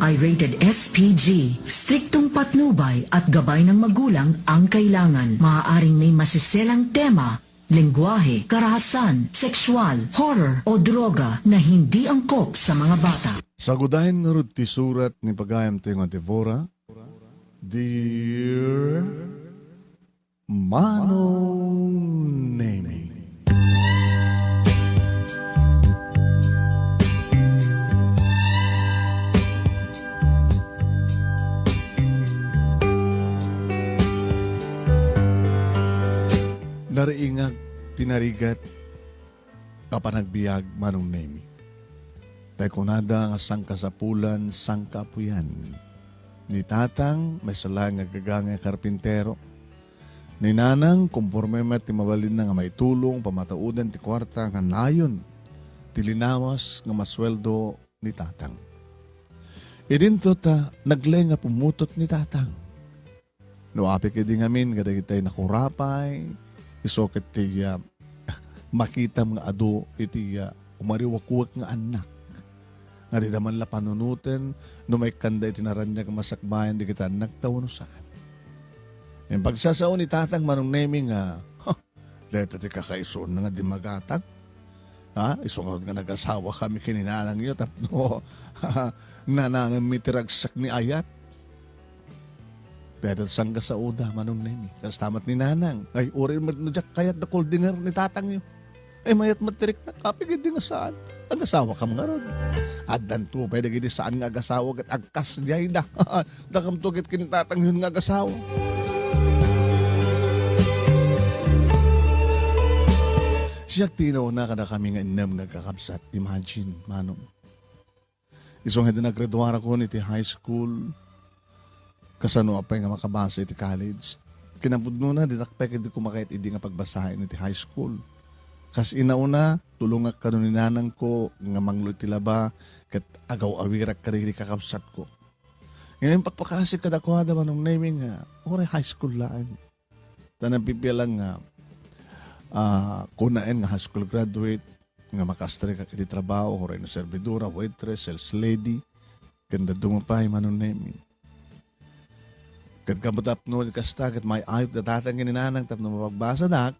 ay rated SPG. Striktong patnubay at gabay ng magulang ang kailangan. Maaaring may masiselang tema, lengguwahe, karahasan, sexual, horror o droga na hindi angkop sa mga bata. Sagudahin nga rin ti surat ni Pagayam Tingo Devora, Dear Manong Nemi. Nariingag, tinarigat, kapanagbiag Manong Nemi. Tay kunada nga sangka sa pulan, sangka po yan. Ni tatang, may sala nga gagang karpintero. Ni nanang, kumporme mat ti mabalin na nga may tulong, pamataudan ti kwarta nga nayon. Ti linawas nga masweldo ni tatang. Idinto ta, naglay nga pumutot ni tatang. Nuapi kedi ngamin, kada kita'y nakurapay, isokit ti makita mga ado, iti umariwakwak nga anak. Nga di naman la panunutin, no may kanda itinaranya ka masakbayan, di kita nagtawano saan. Yung pagsasao ni tatang Manong Nemi nga, leto ti kakaisun na nga di magatag. Ha? Isungod nga nag-asawa kami kininalang yun, tapno, nananamitiragsak ni Ayat. Pero sang ka sa uda, Manong Nemi. Kasi tamat ni nanang, ay uri matnudyak kayat na kuldinger ni tatang yun. Ay mayat matirik na kapigid din nga saan. Ang-asawa ka mga ron. At danto, pwede gini saan nga agasawa at agkas diyay na. Dakam tukit kinitatang yun nga agasawa. Siyak tinaw na kada kami nga inam nagkakabsat. Imagine, Manong. Isong hindi naggraduara ko iti high school. Kasano apay nga makabasa iti college. Kinapudno na, ditakpay hindi ko makait hindi nga pagbasahin iti high school. Kas inauna, tulungak ka ni nanang ko, nga manglo tilaba, kat agaw-awirak ka rin kakapsat ko. Ngayon pagpakasik ka dako hada Manong Nemi nga, ore high school laan. Tanang pipilang nga, kunain nga high school graduate, nga makastre ka kiti trabaho, ore no servidura, waitress, sales lady, kanda dumapay Manong Nemi. Kat kabutap no, kasta, kat may ayot na tatang gininanang, tapno mapagbasa dak,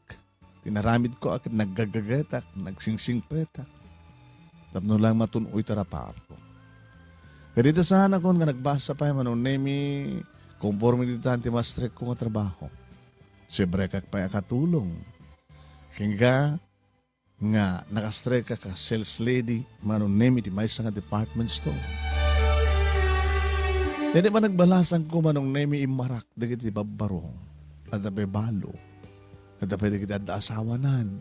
tinaramid ko akit naggagagetak, nagsingsing petak. Tapno lang matunoy tarapaap ko. Kaya dito sana ko nga nagbasa pa yung Manong Nemi, conforme dito tanti mastrek ko nga trabaho. Siyempre kak pa katulong. Kaya nga nakastrek ka sales lady, Manong Nemi, di may nga department store. Hindi pa nagbalasan ko Manong Nemi imarak, dagiti babarong, at balo. At pwede kita da asawanan.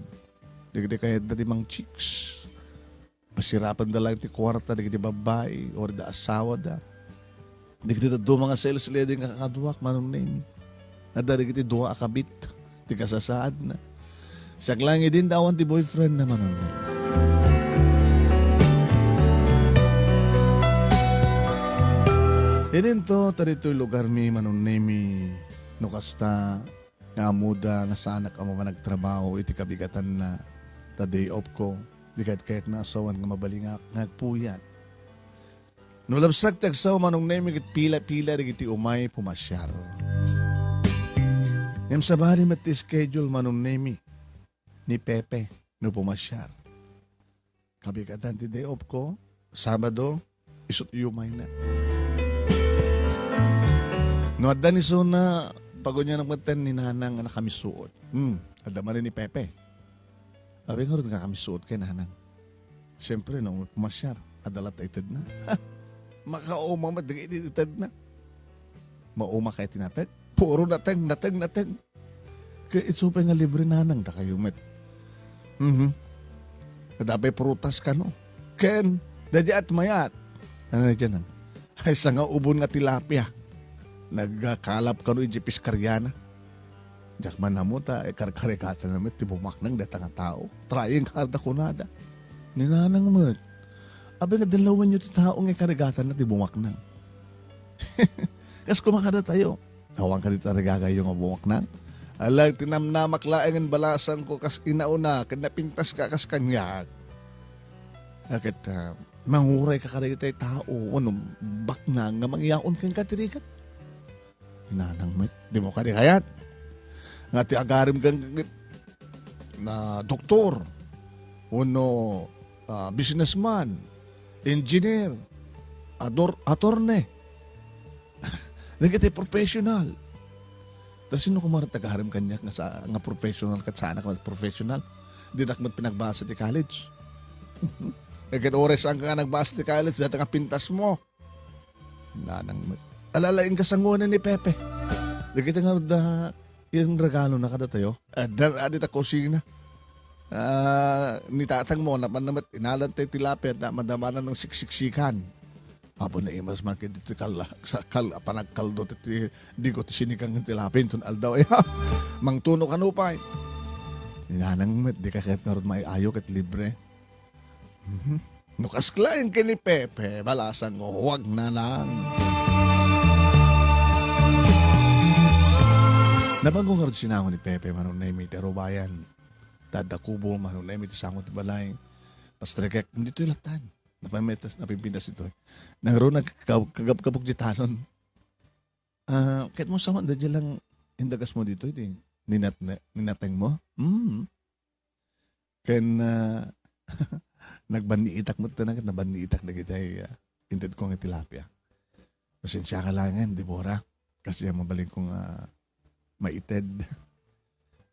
Di kita kaya da dimang chicks. Pasirapan da lang ti kwarta, di kita babae, or da asawa da. Di kita do mga sales lady nga kakaduak, Manong Nemi. At da di kita duwa akabit, ti kasasaad na. Saglangi din dawan ti boyfriend na Manong Nemi. Idin to, tarito'y lugar mi, Manong Nemi, no kasta, nga muda nga sa anak ang mga nagtrabaho iti kabigatan na ta day off ko di kahit na asawan nga mabalingak ngagpuyat nulabsag tagsaw Manong Nemi kit pila-pila iti umay pumasyar ngam sa bali mati schedule Manong Nemi ni Pepe no pumasyar kabigatan ti day off ko Sabado isut umay na no adda ni so na pagod niya nagmatan ni nanang na kami suot. Adama rin ni Pepe. Sabi nga rin nga kami suot kay nanang. Siyempre, nung pumasyar, adalat ited na. Makauma madag-ited na. Mauma kay tinatag. Puro natag. Kaya itsupay nga libre nanang ta kayo met. Kadapay prutas ka no. Ken, dadya at mayat. Ano na dyan? Ay sa nga ubon nga tilapia. Nagkalap ka no iji piskaryana. Diyak man na mo ta, karkarikasa namin, tibumak nang data nga tao. Trying hard ako nada. Ninanang mo. Abi nga dalawan nyo ti tao nga karigatan na tibumak nang. Kas kumakada tayo. Hawang ka dito regagayo nga bumak nang. Alag, tinamnamak laengan balasan ko kas inauna, kinapintas ka kas kanyag. Akit manguray ka kada itay tao, ano, bakna nga mangyaon kang katirikat. Inanang met, di mo kadi kayat. Nga ti agarim kang na doktor, uno businessman, engineer, attorney. Nagkita professional. Tapos sino kumarat tagaharim kanya nga professional kat sana ka professional. Di nakmat pinagbasa ti college. Nagkita ores ang ka nagbasa ti college, dati nga pintas mo. Nanang alalain ka sangunan ni Pepe. Nagkita nga da yung regalo na kada tayo. Adit ako sina. Nitatang mo naman naman inalan tayo tilapia na madamanan ng siksiksikan. Abo na imas makit dito panagkaldo ti di ko ti sinikang tilapin tun aldaw ay mang tuno kanupay. Ninanang met di ka kahit narod maiayo kat libre. Nukas klain kini Pepe balasan mo huwag na lang. Nabangong harod sinangon ni Pepe manong naimi ti arubayan. Dadakubo manong naimi ti sangon ti balay. Pastrekek dito ilatan. Napamitas, napimpinas ito. Nangro nagkagab-kabog di talon. Kahit mo sa dadya lang indagas mo dito, iti. Ninateng mo. Ken nagbaniitak mo ito na, nabaniitak na kita inted kong tilapia. Pasensya ka langan, di bora. Kasi mabalik kong maited.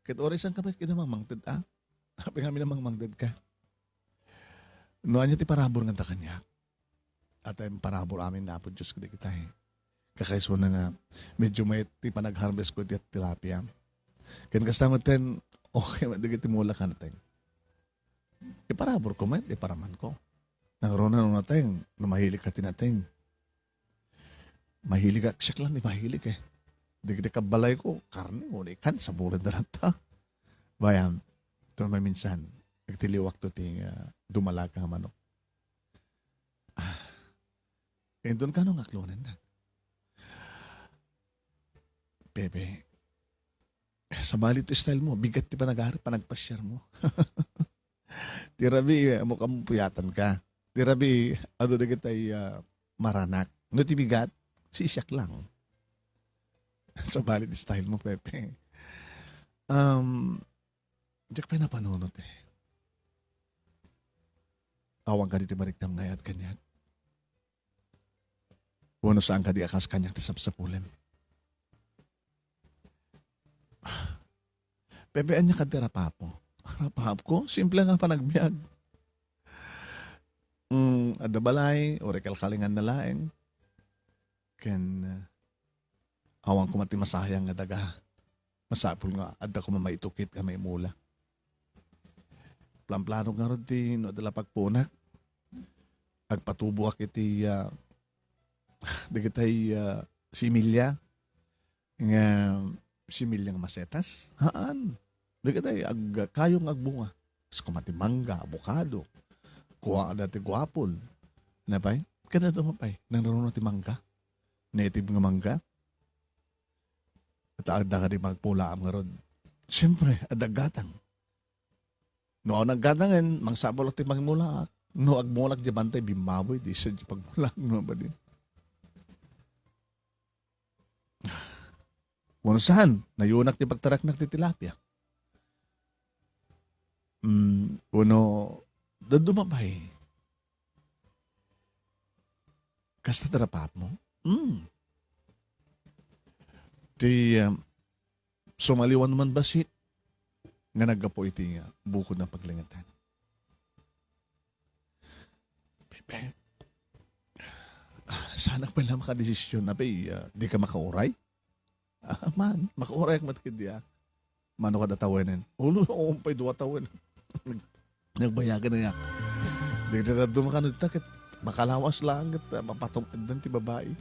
Kahit oras ang kapit, kita mamangted, Happy kami namang mangted ka. Noan niya ti parabor nga ta kanya. At ay parabor amin na po Diyos kada kita Kakaiso na nga, medyo may ti panag-harvest ko ti tilapia. Kaya kasama ten, okay, madigit ti mula ka natin. Iparabor ko met, iparaman ko. Nangrona nung natin, na mahilig ka tinating. Mahilig ka, siyak lang di mahilig Digit ka balay ko, karne mo, ikan, sa bulan na lang ta. Bayan, ito may minsan, nagtiliwak to ting dumalag ka manok. Eh, doon ka nung aklonan na. Pepe, sa balit style mo, bigat ti pa nag-aharap, panagpasyar mo. Tirabi, mukhang puyatan ka. Tirabi, ado na kita'y maranak. No ti bigat, sisyak lang. Sa balit style mo, Pepe. Diyak pa napanunod Awang ka dito mariknam na at kanyak. Uno saan ka di akas kanyak ti sapsapulen. Pepean niya ka ti rapapo. Rapap ko? Simple nga panagbiag. Adabalay, o rekalkalingan na laeng. Ken, awang ko mati masayang nga daga. Masapul nga, adda ko mamaitukit ka may mula. Plan-plano nga ron ti no adala pagpunak. Agpatubo ak iti digitay similya nga similya nga masetas. Haan. Digitay kayong agbunga. Kumati mangga, abukado. Kuha ka dati guapol. Napay? Kada ito mapay. Nangaroon na ti mangga. Native nga mangga. At agda ka rin magpula ang nga ron. Siyempre, adagatang. No, naggadangan, mangsabol ti magmula. No, agmulak di bantay, bimaboy, di siya di pagmulak. No, ba din? Kung saan, nayunak di pagtarak-nak di tilapia. Uno, dadumabay. Kasta tarapap mo? Di, sumaliwan naman basit nga naggapo iti bukod ng paglingatan. Pepe, sana pa lang makadesisyon na di ka makauray? Makauray ak matkid diya. Mano ka datawanan? Ulo, umpay duwa tawanan. Nagbayagan na nga. Di ka dumakanod takit. Makalawas lang at mapatungkad ng ti babae.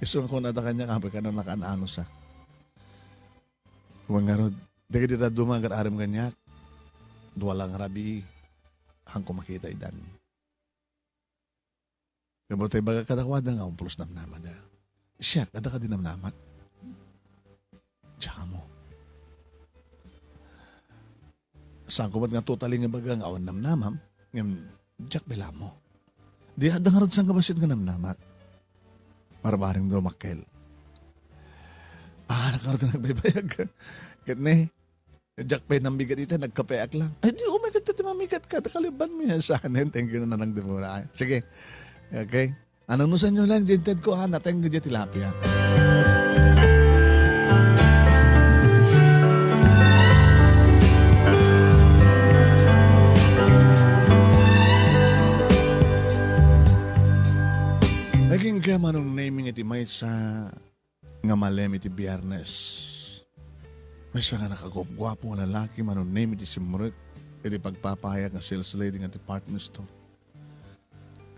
Isun ko na da kanya kapag ka na nakaano sa. Huwag nga rod. Di ka dita dumagat aram ganyak. Dua lang rabi. Hang ko makita idan. Kapag tayo baga kadakwada nga, umpulos namnaman na. Siya, kada ka din namnaman. Tsaka mo. Saan ko ba't nga totally nga baga nga awan namnamam. Ngayon, Jack Belamo. Di adang harod sang kabasit nga namnamat. Marbaring do makel. Nakarod na nagbaybayag. Kat ne, Jack Pay nang bigat ito, nagkapeak lang. Ay, di, oh my God, ito mamigat ka. Nakaliban mo yan sa akin. Thank you na nang demura. Sige. Okay. Anong nusan nyo lang, jinted ko, natay nga dyan tilapia. Naging kaya manong naming iti may sa nga malem iti biyernes. May siya nga nakagwapo nga lalaki manong name iti simurek iti pagpapahayag nga sales lady nga department store.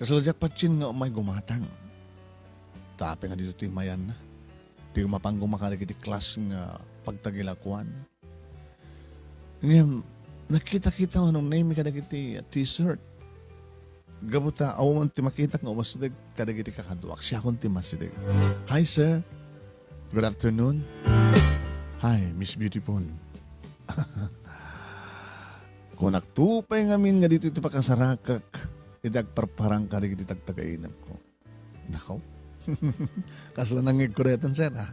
Kasaladyak patsin nga umay gumatang. Tape nga dito timayan na. Di mapanggo makalig iti class nga pagtagilakuan. Ngayon, nakita-kita manong name ka iti t-shirt. Gabuta, awan ti makita nga umasidig kadagiti kakaduak. Siya akong ti masidig. Hi, sir. Good afternoon. Hi, Miss Beautiful. Kung naktupay ngamin nga dito iti pakasarakak, idagparparang kadagiti tagtagainap ko. Nakaw. Kasla nangig kuretan, sir, ha?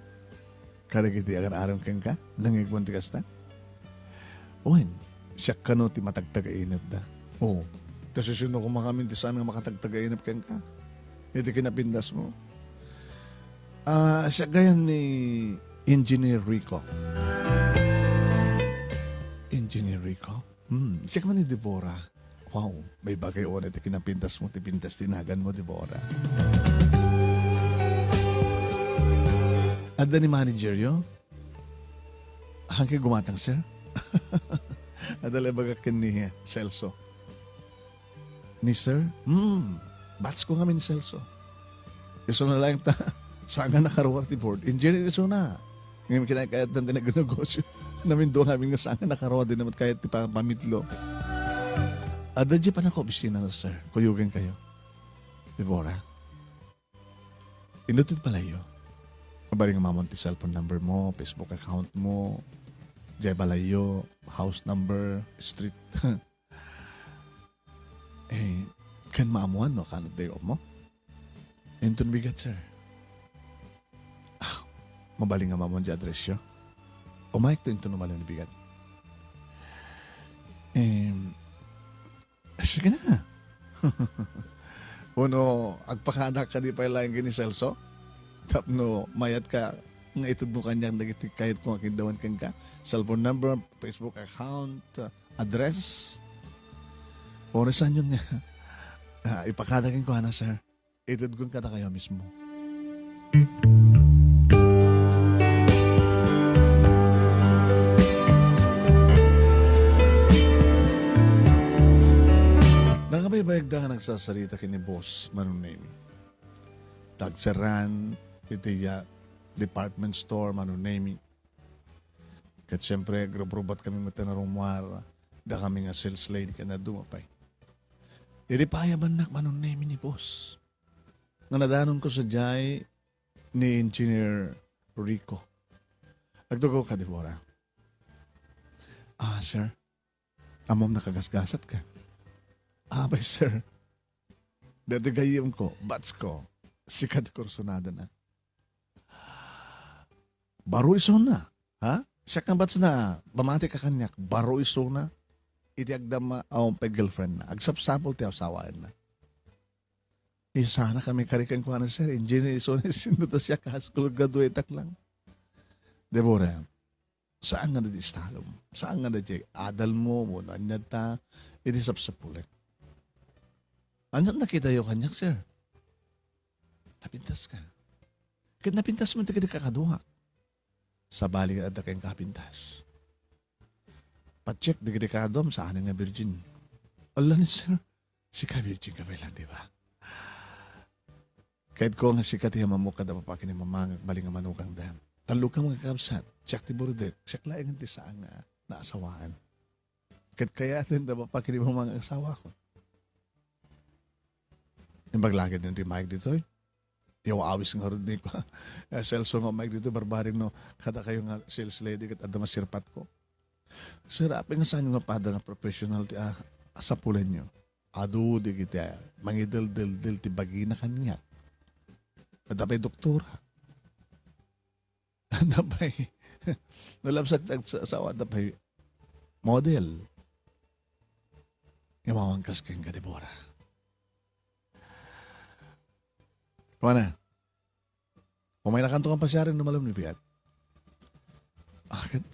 Kadagiti agar-aram kang ka? Nangig mo ti kasta? Uwin, siya ka no ti matagtagainap da. Oo. Tapos susunod ko makamin ti saan nga makatagtagainap kang ka. Ito kinapindas mo. Siya gayam ni Engineer Rico. Engineer Rico? Siya ka man ni Deborah. Wow, may bagay o na ito kinapintas mo, tipintas tinagan mo, Deborah. Ada ni manager yo? Hanggang gumatang, sir? Adala bagakin ni Celso. Ni sir? Bats ko kami ni Celso. Iso na lang ta, saan nga nakarawar ti board? Engineer iso na. Ngayon kinakayat na din nag-negosyo. Namin doon namin nga saan nga nakarawar din naman kahit ti pamitlo. Ada di pa na ko opisina na sir. Kuyugin kayo. Deborah. Inutin pala iyo. Kabaring mamon ti cellphone number mo, Facebook account mo, Jay Balayo, house number, street. Kan maamuan no, kanot day off mo? Entun bigat, sir. Mabaling nga mamon di address yo. O Mike to entun numalang ni bigat. Sige na. Uno, agpakanak ka di pa ilang gini Celso. Tapno, mayat ka nga itod mo kanyang nagiti kahit kung akindawan kang ka. Cellphone number, Facebook account, address. Oresan yun nga. Ipakadakin ko na, sir. Itod kong kada kayo mismo. Nakabaybayag da nga nagsasalita kini boss, manong name. Tagsaran, itiya, department store, manong name. Kat siyempre, grup-rubat kami matanarumwar, da kami nga sales lady ka na dumapay. Iripaya banak manong name ni boss. Nga nadanon ko sa jay ni Engineer Rico. Agdugo ka, Deborah. Sir, amom nakagasgasat ka. Bay, sir. Dati gayim ko, bats ko, sikat kursunada na. Baro iso na, ha? Siya kang bats na, bamati ka kanyak, baro iso na. Itiagdama ang girlfriend na. Agsapsapol ti asawaan na. Sana kami karikan ko na, sir. Engineer iso na sinuto siya ka school graduate lang. Deborah, saan nga na di istalom? Saan nga na di adal mo, muna niya ta, iti sapsapulit. Anyat nakita yung kanyak, sir. Napintas ka. Kahit napintas mo, hindi ka kakaduhak. Sa bali ka kayong kapintas. Pa-check, di ka kadom sa aning nga virgin. Allah ni sir, si ka virgin ka ba lang, di ba? Kahit ko nga si katiya mamukad na papakin ni mamangag bali nga manukang dam. Talo ka mga kakabsat, check ti burdet, check laing ti saan nga naasawaan. Kahit kaya din na papakin ni mamangag asawa ko. Yung baglagid ng ti Mike dito, yung awis nga rin ni ko. Celso nga Mike dito, barbaring no, kada kayo nga sales lady kat adama sirpat ko. Sir, apin nga saan yung nga pada nga professional ti sa pulen nyo. Adu di kita, mangidel-del-del ti bagina kanya. Adapay doktora. Adapay, nalapsak sa asawa, adapay model. Yamawangkas kang ka, Deborah. Kumana? Kung may nakanto kang pasyarin, numalam ni Piat. Akit,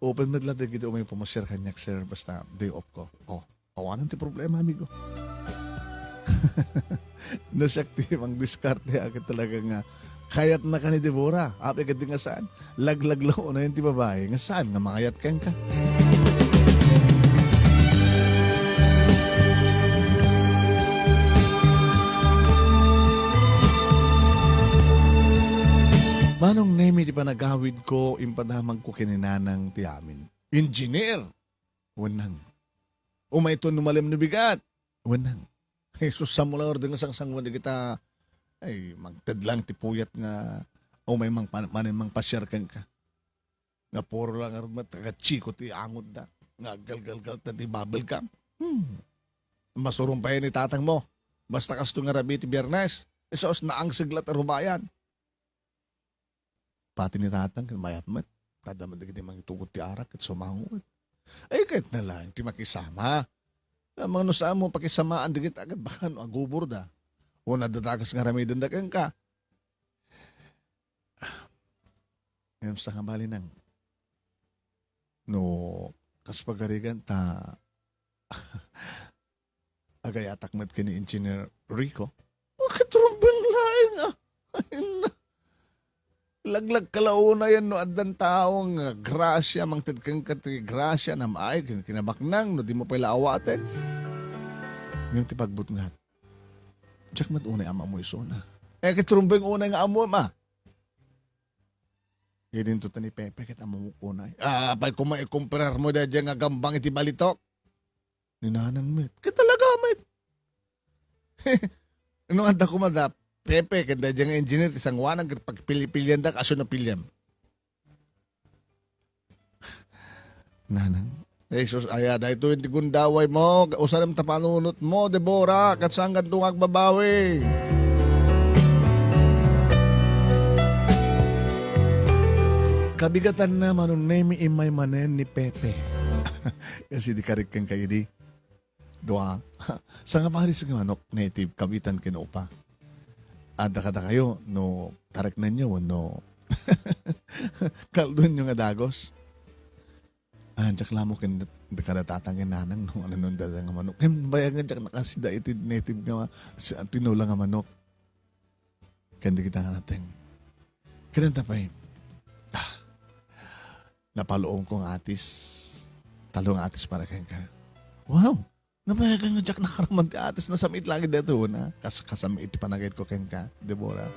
open med lang dito may pumasyar kanyak, sir, basta day off ko. Oh, awanan ti problema, amigo. Nasakti, mang diskarte, akit talaga nga. Kayat na ka ni Deborah. Api ka din nga saan? Laglag lang na yun ti babae. Nga saan? Nga makayat kang ka. Manong nemi di pa nagawid ko, impadamag ko kininanang ti amin. Engineer! Wanang. Umay ito numalim na bigat. Wanang. Jesus, sa mula ordo nga sang-sangwan di kita, ay magtadlang ti puyat nga, umay mang pasyar kang ka. Nga puro lang armat, kachiko ti angod da. Nga gal-gal-gal ti bubble cam. Masurong pa ni tatang mo. Basta kasto nga rabi ti biyernes. Isos na ang siglat rumayan. Pati ni tatang, mayat mat. Tadaman di mga tugot ti arak at sumangod. Ay, kahit na lang, ti makisama. Mga nusa mo, pakisamaan di kita agad, baka no, agubor da. O nadadagas nga ramay doon da kang ka. Ngayon sa kamali nang, no, kaspagarigan ta, agayatak mat kini Engineer Rico. Bakit rumbang laing ah? Laglag kalauna yan no adan taong grasya, mangtid kang kati grasya na maay, kinabaknang, no di mo pala awate. Ngayon tipagbut nga, Jack mat unay ama mo isona. Kitrumbeng unay nga amo ma. Yan to ni Pepe, kita mo unay. Pag kumaikumprar mo da dyan nga gambang iti balitok. Ninanang met. Kitalaga met. Nung anda ko madap, Pepe, kanda dyan nga engineer, isang wanang pagpili-pilian da, kaso na pilyam. Nanang, Jesus, ayada, ito yung tigundaway mo, usaram tapanunot mo, Deborah, katsanggan tungag babawi. Kabigatan na manunemi imay manen ni Pepe. Kasi di karik kang kayo di. Doa, sa nga paris nga manok, native, kabitan kinupa. Ada kada kayo, no, tarik na nyo, no, kaldun nyo nga dagos. Diyak lamo kin, di kada tatangin nanang, no, ano nun dada nga manok. Bayag nga diyak nakasida iti native nga, tinula nga manok. Kandi kita nga natin. Kinanta pa napaloong kong atis, talong atis para kang ka. Wow! Nabayagan nga Jack nakaraman ka atis na samit lagi dito na. Kasamit panagay ko kang ka, Deborah.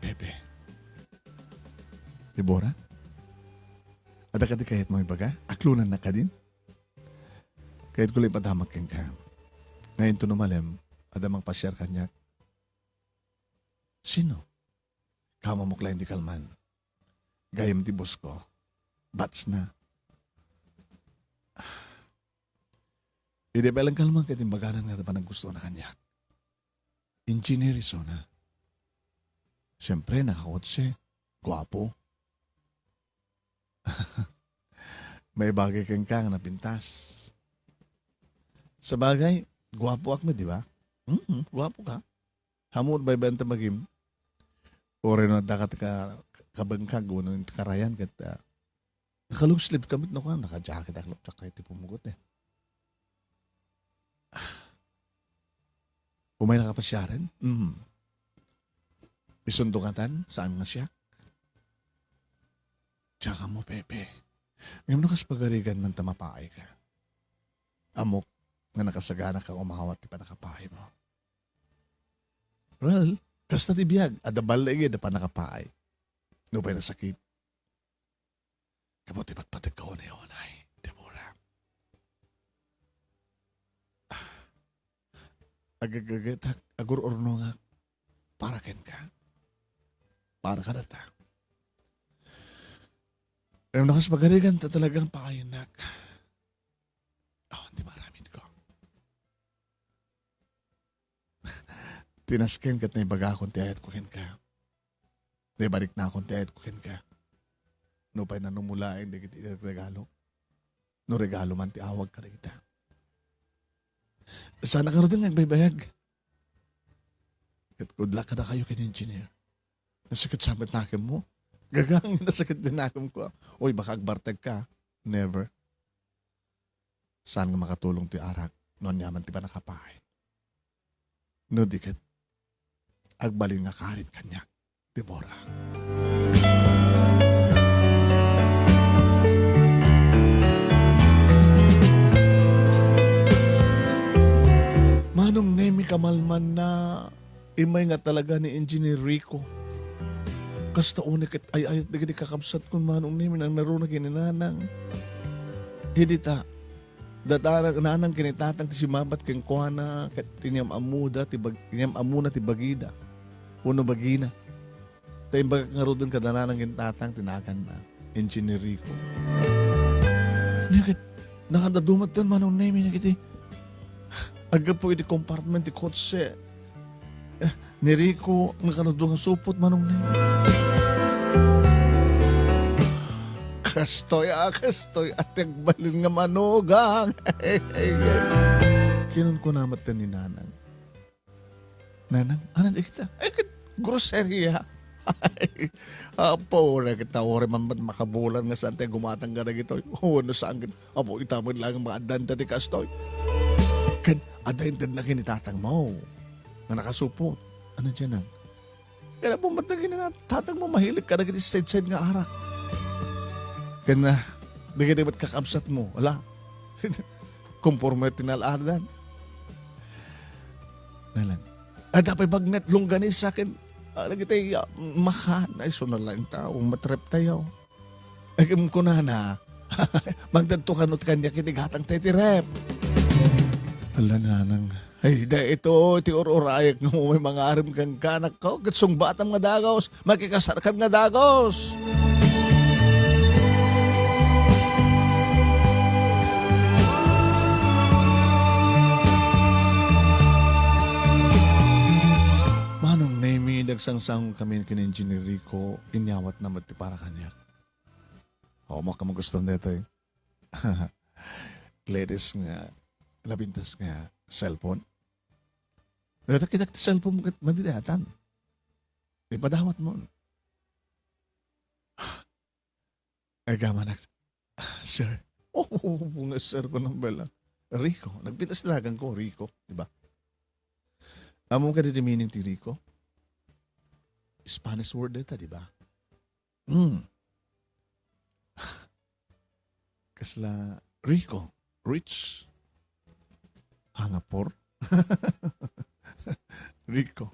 Bebe. Deborah? Ada ka di kahit mo ibaga? Aklunan na ka din? Kahit ko lang padamak kang ka. Ngayon to numalem, ada mang pasyar kanyak. Sino? Kama mo klain di kalman. Gayam ti boss ko. Bats na. Idebelang kalman kaya timbaganan nga pa gusto na kanya. Engineer iso na. Siyempre, nakakotse. Guwapo. May bagay kang kang napintas. Sa bagay, guwapo akme, di ba? Guwapo ka. Hamod ba ibenta magim? O rin na dakat ka kabangkag o nung karayan kat nakalong sleeve kamit na ko, naka-jacket ako tsaka iti pumugot eh. Umay nakapasyaran? Isundungatan? Saan nga siya? Tsaka mo, Pepe. Ngayon nakaspagarigan man tamapaay ka. Amok nga nakasagana kang umawat pa nakapaay mo. Well, kasta ti biyag, adabal lagi da pa nakapaay. No pa'y nasakit. Kabuti ba't patag ka na yun ay, Deborah. Agagagat, agur-urno nga, para ken ka. Para ka data. Ngayon nakaspagarigan ta talagang paayanak. Oh, di maramit ko. Tinaskin kat na ibaga akong tiyayat ko ka. Di balik na akong tiyayat ko ka. No pa'y nanumulain, di kita regalo. No regalo man ti awag ka na kita. Sana ka rin nagbaybayag. At good luck ka na kayo engineer. Nasakit sabat na akin mo. Gagang nasakit din na akin ko. Uy, baka agbartag ka. Never. Saan nga makatulong ti arak? Noon yaman ti pa nakapahay. No dikit. Agbalin nga karit kanya. Deborah. Manong Nemi kamalman na imay nga talaga ni Engineer Rico. Kasta unik ay di kakabsat kung manong Nemi nang narunag kininanang. Hindi ta. Datanang nanang kinitatang ti simabat keng kuana kat kinyam amuda kinyam amuna ti bagida. Puno bagina. Tayo baga nga ro dun kadananang kinitatang tinakan na Engineer Rico. Nakit nakadadumat dun manong Nemi nakiti. Aga po iti compartment ti kotse. Ni Rico nakanado nga supot manong Nemi. Kastoy at nagbalin nga manugang. Kinon ko namat ni Nanang. Nanang, anan di kita? Groceria. Apo, na kita ore man makabulan nga saan tayo gumatang ka na gito. No saan gito. Apo, itamad lang ang mga adanta ti Kastoy. Kan, adayin din na kinitatang mo. Na nakasupot. Ano dyan nang? Kaya po ba't na kinitatang mo mahilig ka na gito side nga arak. Kaya bigyan ba't kakabsat mo? Wala. Kumporme tinaladan. Nalan. Dapat bagnet lungganis sa akin. Lagi tayo makan. Ay, so na lang tao. Matrep tayo. Ay, ko na. Magdanto ka not kanya kinigatang tayo ti rep. Wala nanang. Ay, ito, ti or-orayak nga mo may mga arim kang kanak ko. Katsong batang nga dagos. Makikasarkan nga dagos. Nagsangsang kami kin Engineer Rico, inyawat na mati para kanya. O, mo ka gusto nito eh. Ladies nga, labintas nga, cellphone. Nata kita cellphone mo madidatan. Ipadawat mo. Ay gama sir. Nga sir ko ng bala. Rico, nagpintas talagang ko, Rico, di ba? Amo ka di meaning ti Rico? Spanish word dito, di ba? Kasla, Rico, rich, hangapor. Rico.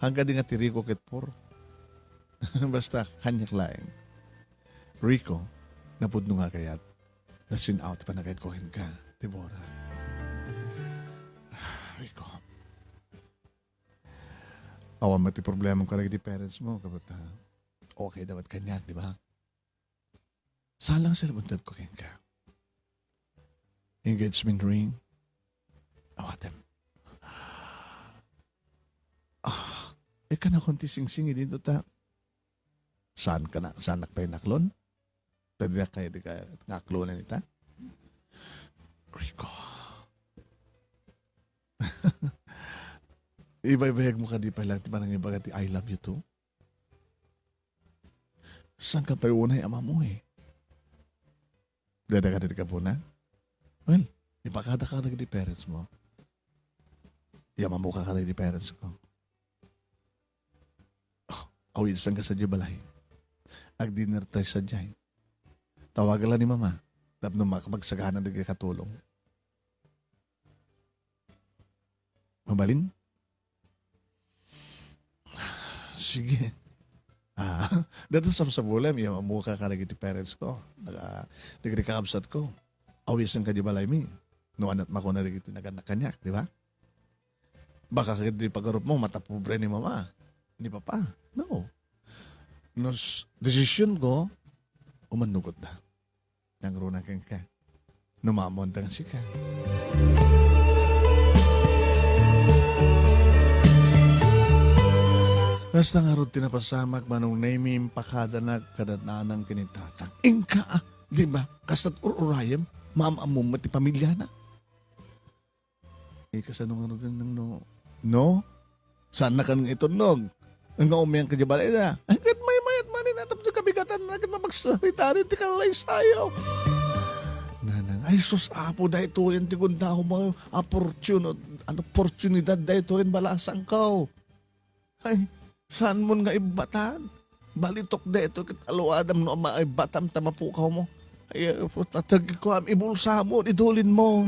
Hangga di nga ti Rico ket por. Basta kanyak laeng. Rico, napudno nga kayat. Nasin out pa na kahit kohin ka, Deborah. Rico. Awan mati problema ka lagi di parents mo, kapat okay dapat kanyak, di ba? Saan lang sila buntad ko ka? Engagement ring? Awatem. Ika na konti sing-singi dito ta. Saan ka na? Saan nakpay naklon? Tadi na kayo di kaya ngaklonan ita? Rico. Ibaybayag mo ka di pala, di ba nang ibaga ti I love you too? Saan ka pa unay ama mo eh? Dada ka ka po na? Well, ipakada ka na di parents mo. Yama mo ka na di parents ko. Oh, awid saan ka sa balay. Ag dinner tayo sa dyan. Tawagan lang ni mama. Tapos nung makapagsagahan na katulong. Mabalin? Sige. Dito sa bulam, yung mukha ka naging parents ko. Nagkakabsat ko. Awisan ka di balay mi. No anat mako na naging naganak-kanyak, di ba? Baka di pagarup mo, matapobre ni mama. Ni papa. No. Nos, desisyon ko, umanugot na. Nang runa kang ka. Numamontang sika. Basta nga ron tinapasamak manong naimim pakadanag kadatnanang kinitatang. Ingka di ba? Kasat ururayam, maamamum mati pamilya na. Kasanong ano din ng no? No? Saan na ka nang itunog? Ang naumiyang kajabalay na. Agad may mayat manin at tapos kabigatan na agad mapagsalita rin ti kalay sayo. Nanang, ay sus apo da ito yan ti kunda ko mga oportunidad da ito yan balasang ko. Ay, saan mo nga ibatan? Balitok da ito kit aluadam no maibatam tamapukaw mo. Ay, tatag ko am ibulsa mo, idulin mo.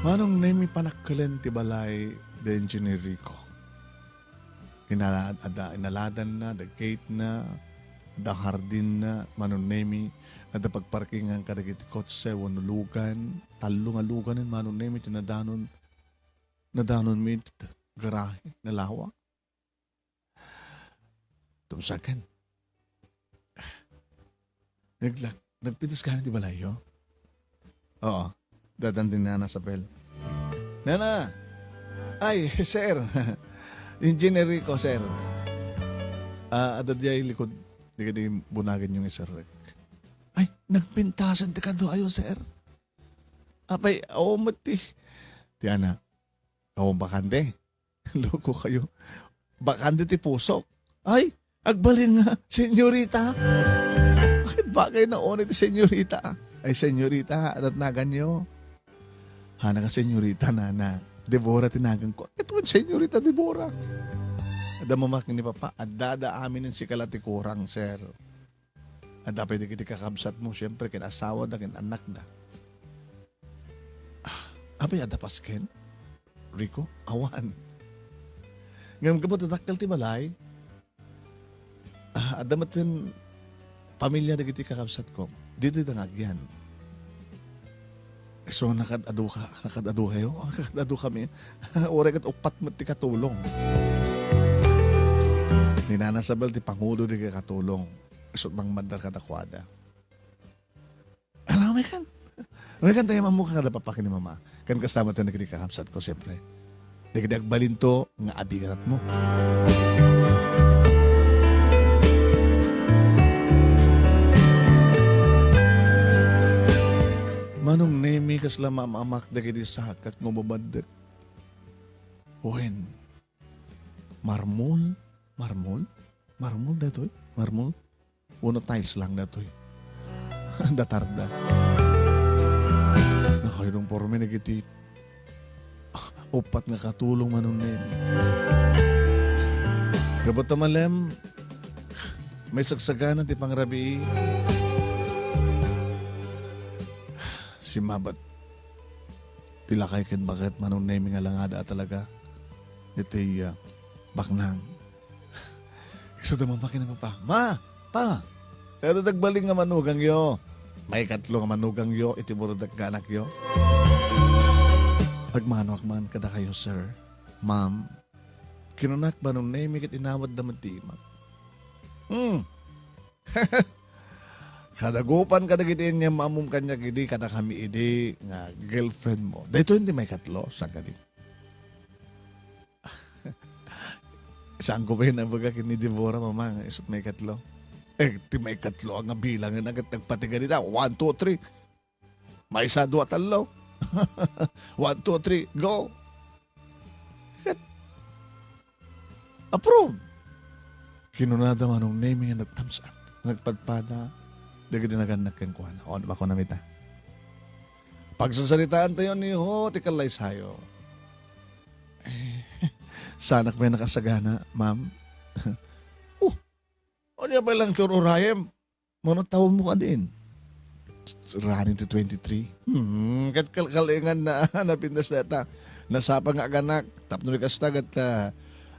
Manong nemi panakkalan ti balay the engineer Rico. Inaladan na, the gate na, the hardin na, manong nemi, na the pagparkingan kadagiti kotse, wanulugan, talo nga luganin, manong nemi, tinadanon, nadanon mi, garahe, nalawa. Tumsakan. Nagpitas ka na ti balay, yo? Oo. Dadandin na na sa bell. Nana! Ay, sir! Engineer Rico, sir. Adadyay likod. Di ka di bunagin yung isar. Ay, nagpintasan ti ka do ayo, sir. Apay, mati. Tiana, bakande. Loko kayo. Bakande ti pusok. Ay, agbalin nga, senyorita. Bakit ba kayo naunit ti senyorita? Ay, senyorita, adat nagan nyo. Hana ka senyorita na Deborah tinagan ko. Ito man senyorita Deborah. Ada mamak ni Papa, adada amin ng sikalati kurang, sir. Ada pwede kiti kakabsat mo, siyempre, kinasawa da, kinanak da. Abay, ada pasken? Rico, awan. Ngayon ka po tatakal ti balay? Ada matin pamilya da kiti kakabsat ko. Dito da ngagyan. So, nakadado kayo? Nakadado kami. Oray kat upat mo ti katulong. Ninanasabal ti Pangulo di katulong. So, mang mandar katakwada. Alam mo, may kan tayo mamukha kada papakin ni mama. Kan kasama tayo nagkikakapsat ko, siyempre. Nagkidag balinto, nga abigat mo. Manong nemi kasla mamamak da kiti sakak ng babadak. Uwen. Marmol datoy. Marmol. Uno tiles lang datoy. Datarda. Nakairong porme na kiti. Upat nga katulong manong nemi. Gabot na malem. May sagsaganan ti pangrabi. Si Mabat, tilakay ken bakit manong nemi nga langada talaga. Ito baknang. Kasi damampakin naman pa. Pa! Kaya dagbaling nga manugang yo. May katlo nga manugang yo, iti buradag ganak yo. Pagmano akman kada kayo, sir. Ma'am, kinunak ba nung nemi kat inawad na matimak? Kadagupan kadagitin niya maamum kanya gidi kada kami idi nga girlfriend mo. Dahito hindi may katlo sa kadi. Saan ko ba yun ang baga kini Deborah mama nga isot may katlo? Ti may katlo ang bilangan agad nagpatiga nita. 1, 2, 3. May isa, 2, 3. 1, 2, 3, go. Approve. Kinunada manong naming nga nag-thumbs up. Nagpadpada. Dagi dinaganak kang kuhan. O, ba ko namita? Pagsasalitaan tayo ni ti kalay sayo. Sanak may nakasagana, ma'am. O niya ba lang tururayem? Mga taon mo ka din. Running to 23. Kat kalkalingan na napindas na ita. Nasapa nga aganak. Tapno ni kastag at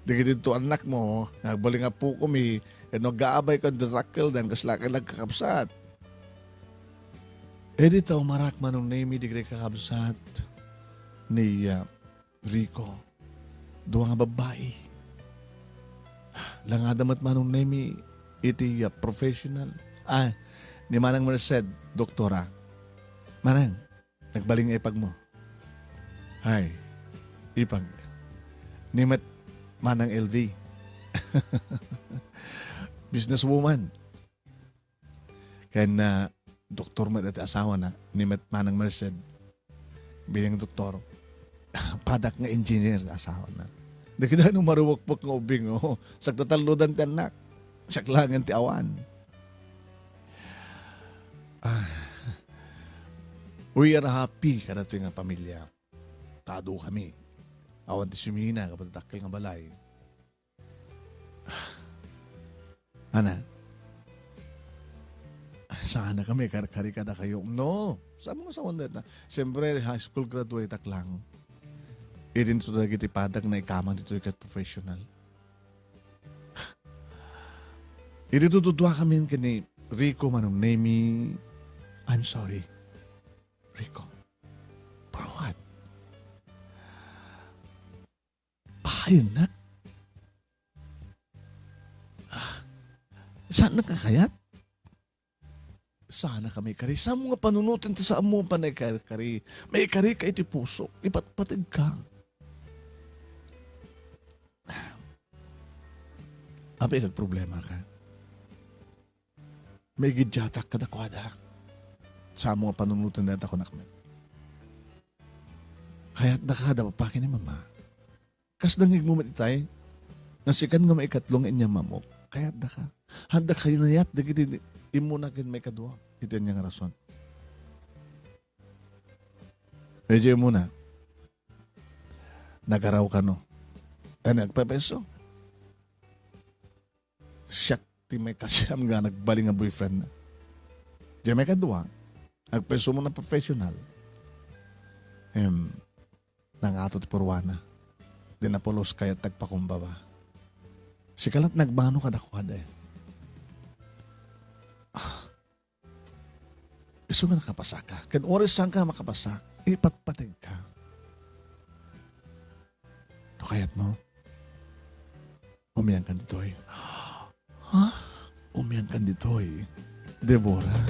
digi dito anak mo. Nagbaling nga po kumi. Nag-gaabay ka drakkel dan kaslaki nagkakapsat. Dito umarak manong nemi di kakapsat ni Rico. Duwa nga babae. Langadamat manong nemi iti professional. Ah, ni Manang Merced, doktora. Manang, nagbaling ipag mo. Ay, ipag. Nimet Manang LV. Businesswoman. Kaya na doktor mo at asawa na, nimet Manang Merced. Bilang doktor, padak nga engineer, asawa na. Di kita nung maruwakpok ng ubing, oh. Sagtataludan ti anak. Saklangan ti awan. We are happy kada ito nga pamilya. Tado kami. Awan ti sumina kapag takil nga balay. Ana, sana kami kari kada kayo. No, sabi mo sa wanda na. Siyempre, high school graduate ak lang. Irin ito lagi ti padag na ikamang dito ikat professional. Irin tutudwa kami kini Rico manong name. I'm sorry. Rico. For what? Pahayin na? Saan nakakayat? Sana kami kari. Sa mga panunutin ta sa amo pa na kari. May kari ka iti puso. Ipatpatid ka. Abi kag problema ka. May gidyatak kadakwada. Sa mga panunutin na ako nakmet. Kaya't nakada papakin ni mama. Kas dangig mo matitay. Nasikan nga maikatlong inya mamok. Kaya't da ka. Handa kayo na yat. Dagiti imunakin may kadwa. Ito yung rason. Medyo muna. Nagaraw ka no. Nagpapeso. Siyak ti may kasyam nga nagbaling nga boyfriend na. Diyan may kadwa. Nagpeso mo na professional. Nangato ti purwana. Dinapolos kaya tagpakumbaba. Si kalat nagbano ka dakwada eh. Iso nga nakapasa ka. Kan oras saan ka makapasa, ipatpatid ka. No kayat mo? Umiyang kan ditoy. Ha? Umiyang kan ditoy. Deborah.